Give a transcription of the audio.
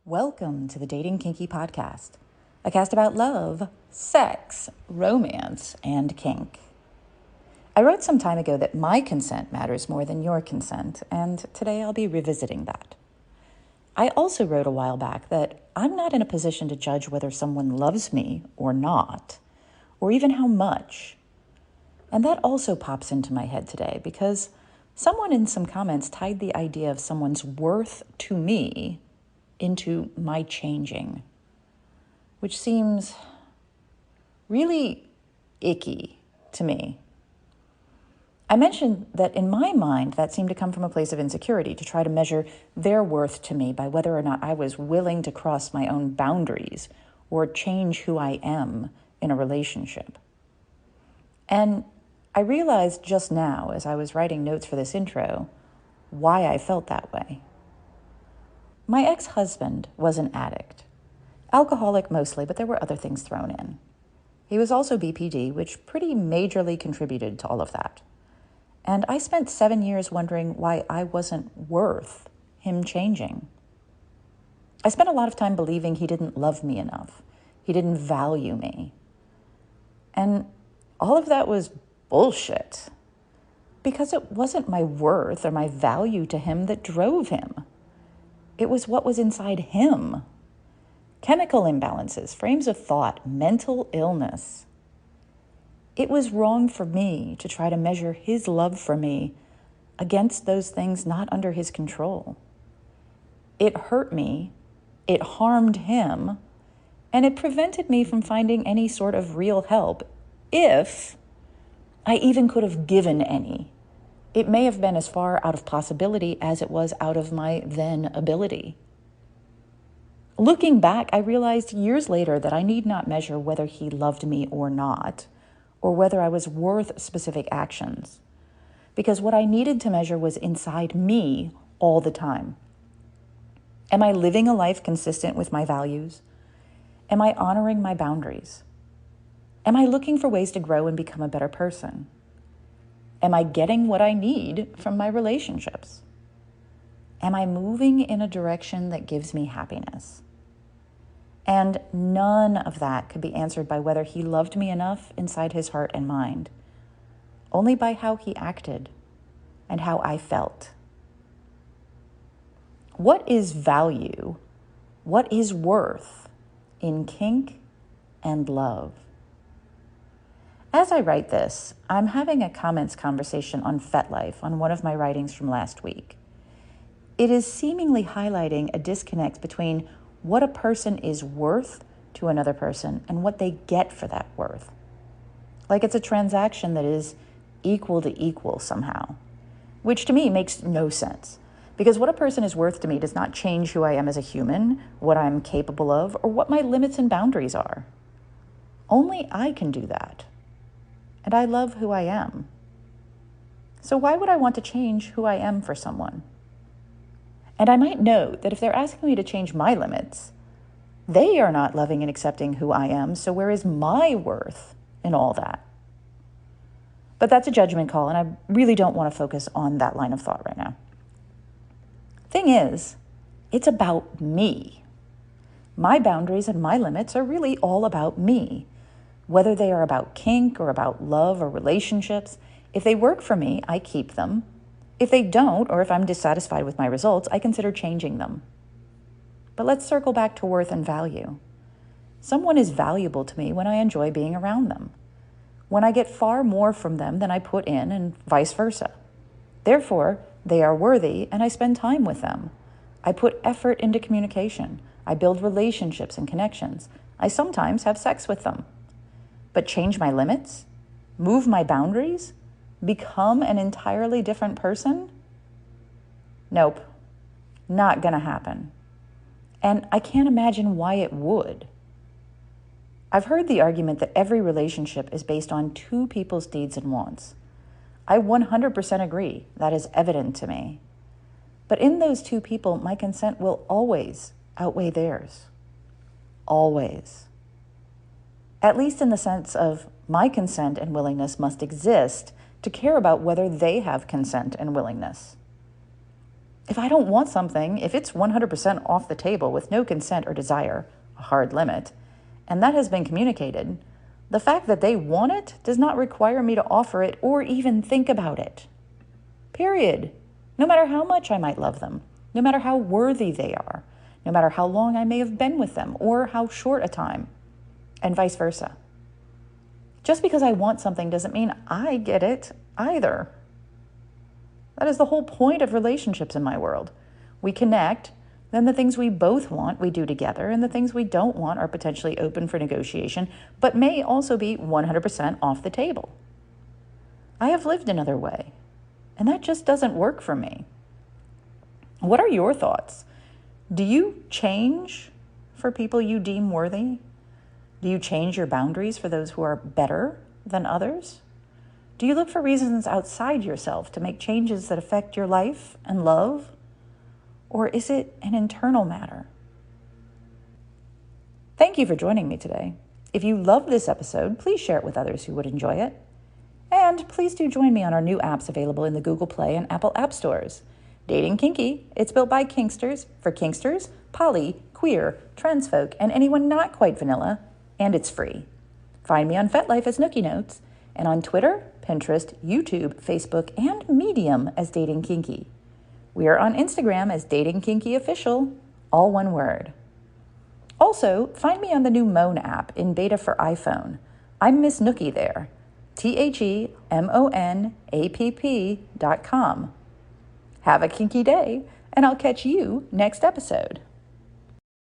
Welcome to the Dating Kinky Podcast, a cast about love, sex, romance, and kink. I wrote some time ago that my consent matters more than your consent, and today I'll be revisiting that. I also wrote a while back that I'm not in a position to judge whether someone loves me or not, or even how much. And that also pops into my head today because someone in some comments tied the idea of someone's worth to me into my changing, which seems really icky to me. I mentioned that in my mind, that seemed to come from a place of insecurity, to try to measure their worth to me by whether or not I was willing to cross my own boundaries or change who I am in a relationship. And I realized just now, as I was writing notes for this intro, why I felt that way. My ex-husband was an addict. Alcoholic mostly, but there were other things thrown in. He was also BPD, which pretty majorly contributed to all of that. And I spent 7 years wondering why I wasn't worth him changing. I spent a lot of time believing he didn't love me enough. He didn't value me. And all of that was bullshit. Because it wasn't my worth or my value to him that drove him. It was what was inside him. Chemical imbalances, frames of thought, mental illness. It was wrong for me to try to measure his love for me against those things not under his control. It hurt me, it harmed him, and it prevented me from finding any sort of real help, if I even could have given any. It may have been as far out of possibility as it was out of my then ability. Looking back, I realized years later that I need not measure whether he loved me or not, or whether I was worth specific actions, because what I needed to measure was inside me all the time. Am I living a life consistent with my values? Am I honoring my boundaries? Am I looking for ways to grow and become a better person? Am I getting what I need from my relationships? Am I moving in a direction that gives me happiness? And none of that could be answered by whether he loved me enough inside his heart and mind, only by how he acted and how I felt. What is value? What is worth in kink and love? As I write this, I'm having a comments conversation on FetLife on one of my writings from last week. It is seemingly highlighting a disconnect between what a person is worth to another person and what they get for that worth. Like it's a transaction that is equal to equal somehow, which to me makes no sense. Because what a person is worth to me does not change who I am as a human, what I'm capable of, or what my limits and boundaries are. Only I can do that. And I love who I am. So why would I want to change who I am for someone? And I might note that if they're asking me to change my limits, they are not loving and accepting who I am, so where is my worth in all that? But that's a judgment call, and I really don't want to focus on that line of thought right now. Thing is, it's about me. My boundaries and my limits are really all about me. Whether they are about kink or about love or relationships, if they work for me, I keep them. If they don't, or if I'm dissatisfied with my results, I consider changing them. But let's circle back to worth and value. Someone is valuable to me when I enjoy being around them, when I get far more from them than I put in, and vice versa. Therefore, they are worthy and I spend time with them. I put effort into communication. I build relationships and connections. I sometimes have sex with them. But change my limits? Move my boundaries? Become an entirely different person? Nope, not gonna happen. And I can't imagine why it would. I've heard the argument that every relationship is based on two people's needs and wants. I 100% agree. That is evident to me. But in those two people, my consent will always outweigh theirs. Always. At least in the sense of my consent and willingness must exist to care about whether they have consent and willingness. If I don't want something, if it's 100% off the table with no consent or desire, a hard limit, and that has been communicated, the fact that they want it does not require me to offer it or even think about it. Period. No matter how much I might love them, no matter how worthy they are, no matter how long I may have been with them or how short a time, and vice versa. Just because I want something doesn't mean I get it either. That is the whole point of relationships in my world. We connect, then the things we both want we do together, and the things we don't want are potentially open for negotiation, but may also be 100% off the table. I have lived another way, and that just doesn't work for me. What are your thoughts? Do you change for people you deem worthy? Do you change your boundaries for those who are better than others? Do you look for reasons outside yourself to make changes that affect your life and love? Or is it an internal matter? Thank you for joining me today. If you loved this episode, please share it with others who would enjoy it. And please do join me on our new apps available in the Google Play and Apple App Stores. Dating Kinky, it's built by Kinksters, for Kinksters, poly, queer, trans folk, and anyone not quite vanilla, and it's free. Find me on FetLife as Nookie Notes, and on Twitter, Pinterest, YouTube, Facebook, and Medium as Dating Kinky. We are on Instagram as Dating Kinky Official, all one word. Also, find me on the new Moan app in beta for iPhone. I'm Miss Nookie there. TheMonapp.com. Have a kinky day, and I'll catch you next episode.